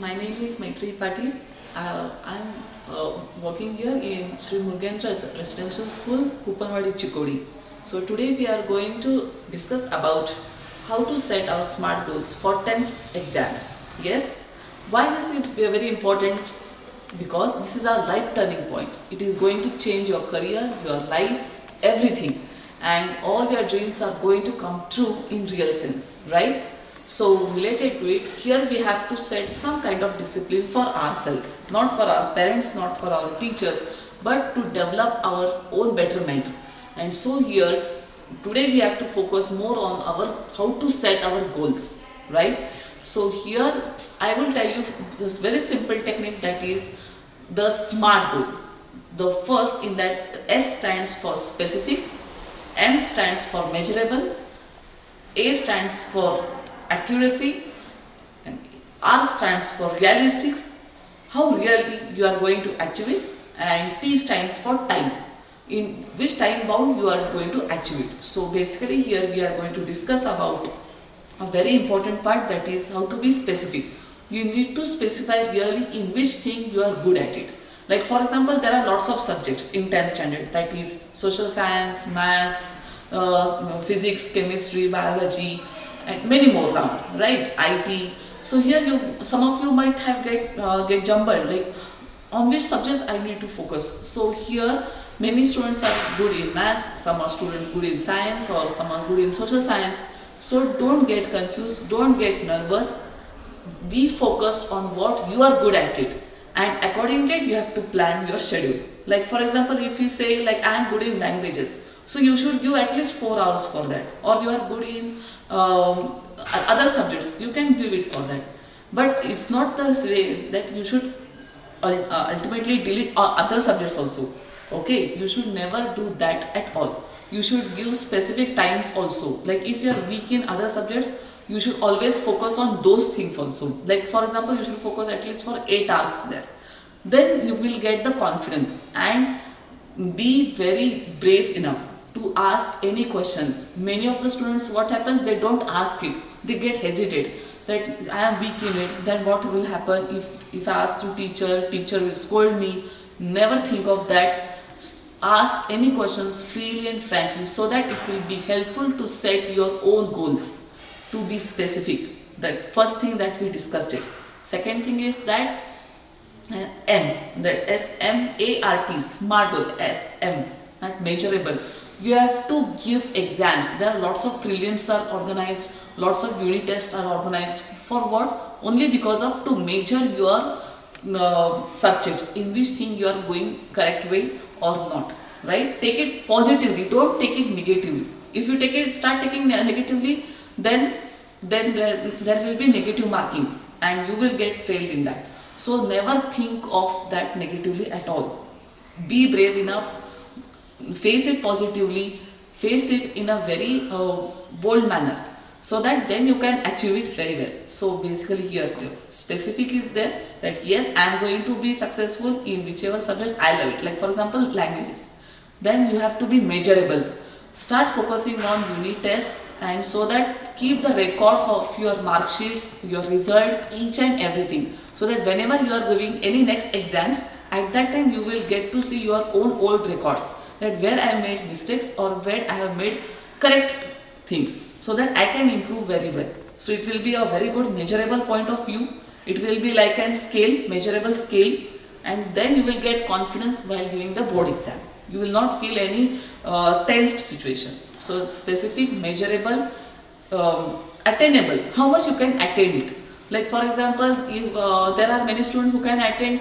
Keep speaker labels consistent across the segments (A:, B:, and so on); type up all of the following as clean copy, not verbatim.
A: My name is Maitreyi Patil. I'm working here in Sri Murugendra Residential School, Kupanwadi, Chikodi. So today we are going to discuss about how to set our SMART goals for 10th exams. Yes, why this is very important? Because this is our life turning point. It is going to change your career, your life, everything, and all your dreams are going to come true in real sense, right? So related to it, here we have to set some kind of discipline for ourselves, not for our parents, not for our teachers, but to develop our own betterment. And so here, today we have to focus more on our how to set our goals, right? So here I will tell you this very simple technique, that is the SMART goal. The first in that, S stands for specific, M stands for measurable, A stands for accuracy, and R stands for realistic, how really you are going to achieve it, and T stands for time, in which time bound you are going to achieve it. So basically here we are going to discuss about a very important part, that is how to be specific. You need to specify really in which thing you are good at it. Like for example, there are lots of subjects in 10th standard, that is social science, maths, physics, chemistry, biology, and many more now, right? IT. So here some of you might have get jumbled, like on which subjects I need to focus. So here many students are good in maths, some are students good in science, or some are good in social science. So don't get confused, don't get nervous. Be focused on what you are good at it, and accordingly you have to plan your schedule. Like for example, if you say like I am good in languages, so you should give at least 4 hours for that. Or you are good in other subjects, you can give it for that. But it's not the way that you should ultimately delete other subjects also. Okay, you should never do that at all. You should give specific times also. Like if you are weak in other subjects, you should always focus on those things also. Like for example, you should focus at least for 8 hours there. Then you will get the confidence, and be very brave enough to ask any questions. Many of the students, what happens, they don't ask it, they get hesitate that I am weak in it, then what will happen if I ask to teacher will scold me. Never think of that. Ask any questions freely and frankly, so that it will be helpful to set your own goals, to be specific. That first thing that we discussed it. Second thing is that M, that SMART, SMART goal, SM, that measurable. You have to give exams. There are lots of prelims are organized, lots of unit tests are organized. For what? Only because of to measure your subjects, in which thing you are going correct way or not, right? Take it positively, don't take it negatively. If you start taking negatively, then there will be negative markings and you will get failed in that. So never think of that negatively at all. Be brave enough, face it positively, face it in a very bold manner, so that then you can achieve it very well. So basically here specific is there, that yes, I am going to be successful in whichever subjects I love it. Like for example, languages. Then you have to be measurable. Start focusing on unit tests, and so that keep the records of your mark sheets, your results, each and everything, so that whenever you are giving any next exams, at that time you will get to see your own old records, that where I have made mistakes or where I have made correct things, so that I can improve very well. So it will be a very good measurable point of view. It will be like a scale, measurable scale, and then you will get confidence while giving the board exam. You will not feel any tensed situation. So specific, measurable, attainable. How much you can attain it? Like for example, if there are many students who can attend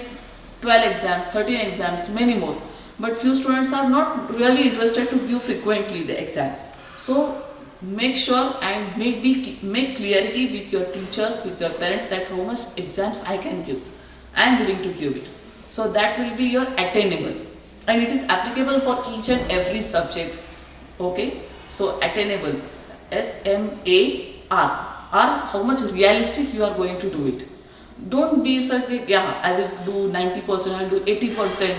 A: 12 exams, 13 exams, many more. But few students are not really interested to give frequently the exams. So make sure and make clarity with your teachers, with your parents, that how much exams I can give. I am willing to give it. So that will be your attainable. And it is applicable for each and every subject. Okay. So attainable. SMAR. R, how much realistic you are going to do it. Don't be such like, yeah, I will do 90%, I will do 80%.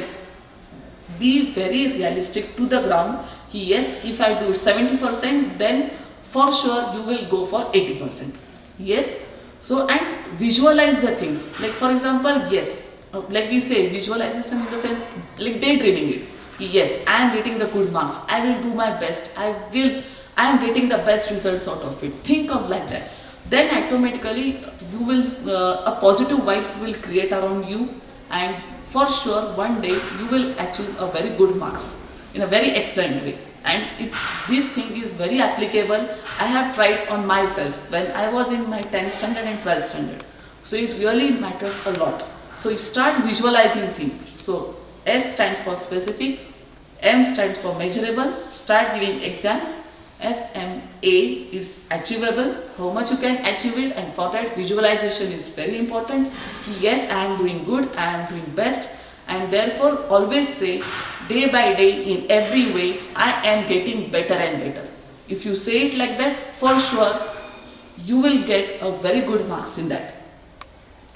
A: Be very realistic to the ground. Yes, if I do 70%, then for sure you will go for 80%. Yes, So, and visualize the things. Like for example, yes, like we say visualization in the sense like daydreaming it. Yes, I am getting the good marks. I will do my best. I am getting the best results out of it. Think of like that. Then automatically you will, a positive vibes will create around you, and for sure one day you will achieve a very good marks in a very excellent way. And this thing is very applicable. I have tried on myself when I was in my 10th standard and 12th standard. So it really matters a lot. So you start visualizing things. So S stands for specific, M stands for measurable. Start giving exams. SMA is achievable, how much you can achieve it, and for that visualization is very important. Yes, I am doing good, I am doing best, and therefore always say day by day in every way I am getting better and better. If you say it like that, for sure you will get a very good marks in that.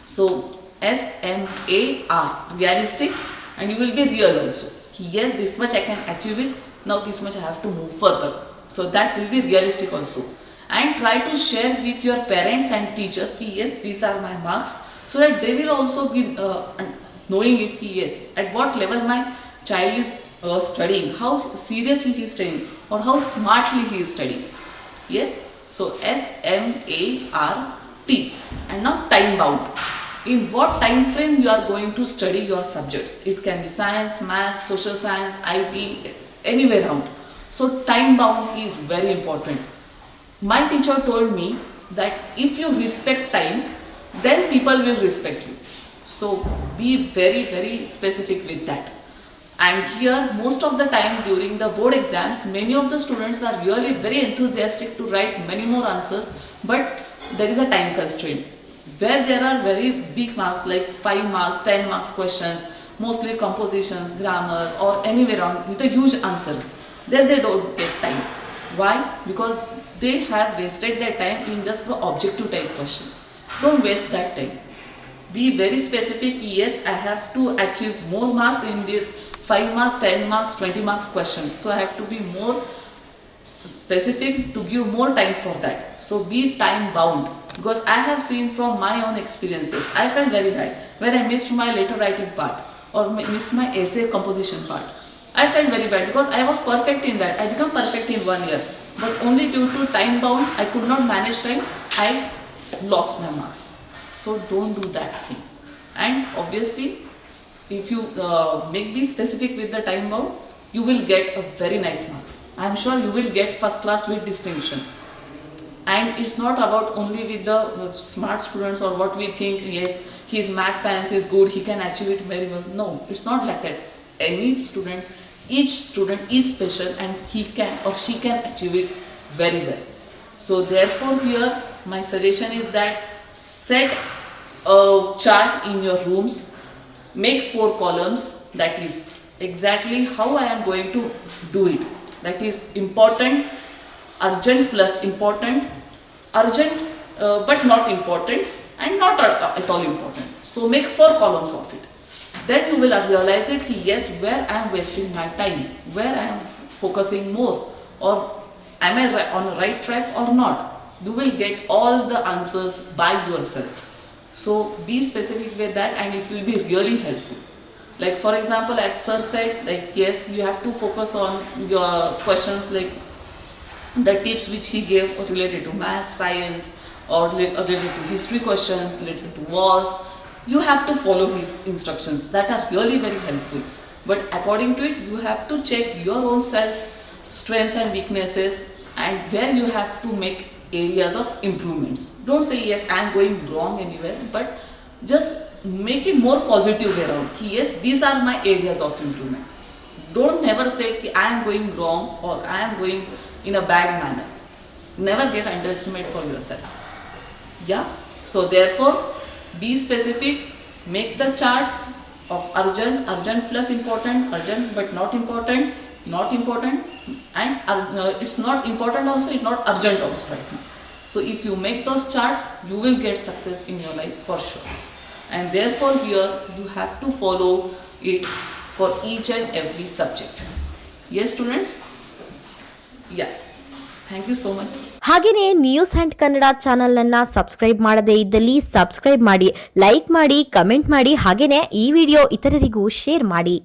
A: So SMAR, realistic, and you will be real also. Yes, this much I can achieve it, now this much I have to move further. So that will be realistic also. And try to share with your parents and teachers ki yes, these are my marks, so that they will also be knowing it ki yes, at what level my child is studying, how seriously he is studying, or how smartly he is studying. Yes, so SMART. And now time bound. In what time frame you are going to study your subjects. It can be science, maths, social science, IT, anywhere around. So time bound is very important. My teacher told me that if you respect time, then people will respect you. So be very, very specific with that. And here most of the time during the board exams, many of the students are really very enthusiastic to write many more answers, but there is a time constraint. Where there are very big marks like 5 marks, 10 marks questions, mostly compositions, grammar, or anywhere around with the huge answers. There they don't get time. Why? Because they have wasted their time in just the objective type questions. Don't waste that time. Be very specific. Yes, I have to achieve more marks in this 5 marks, 10 marks, 20 marks questions. So I have to be more specific to give more time for that. So be time bound. Because I have seen from my own experiences, I felt very bad when I missed my letter writing part or missed my essay composition part. I felt very bad because I was perfect in that. I became perfect in 1 year. But only due to time bound, I could not manage time. I lost my marks. So don't do that thing. And obviously, if you be specific with the time bound, you will get a very nice marks. I am sure you will get first class with distinction. And it's not about only with the smart students or what we think, yes, his math science is good, he can achieve it very well. No, it's not like that. Any student, each student is special and he can or she can achieve it very well. So therefore here my suggestion is that set a chart in your rooms, make 4 columns, that is exactly how I am going to do it. That is important, urgent plus important, urgent but not important, and not at all important. So make 4 columns of it. Then you will realize it, yes, where I am wasting my time, where I am focusing more, or am I on the right track or not. You will get all the answers by yourself. So be specific with that and it will be really helpful. Like for example, as sir said, like yes, you have to focus on your questions, like the tips which he gave related to math, science, or related to history questions, related to wars. You have to follow his instructions. That are really very helpful. But according to it, you have to check your own self, strength and weaknesses, and where you have to make areas of improvements. Don't say yes, I am going wrong anywhere, but just make it more positive way around. Yes, these are my areas of improvement. Don't never say I am going wrong or I am going in a bad manner. Never get underestimate for yourself. Yeah. So therefore, be specific. Make the charts of urgent, urgent plus important, urgent but not important, not important, and it's not important also, it's not urgent also right now. So if you make those charts, you will get success in your life for sure. And therefore here you have to follow it for each and every subject. Yes, students? Yeah. Thank you so much.
B: ಹಾಗೆಯೇ news hand Kannada channel ಅನ್ನ subscribe ಮಾಡದೇ ಇದ್ದಲ್ಲಿ subscribe ಮಾಡಿ, like ಮಾಡಿ, comment ಮಾಡಿ, ಹಾಗೆಯೇ ಈ video ಇತರರಿಗೂ ಶೇರ್ ಮಾಡಿ.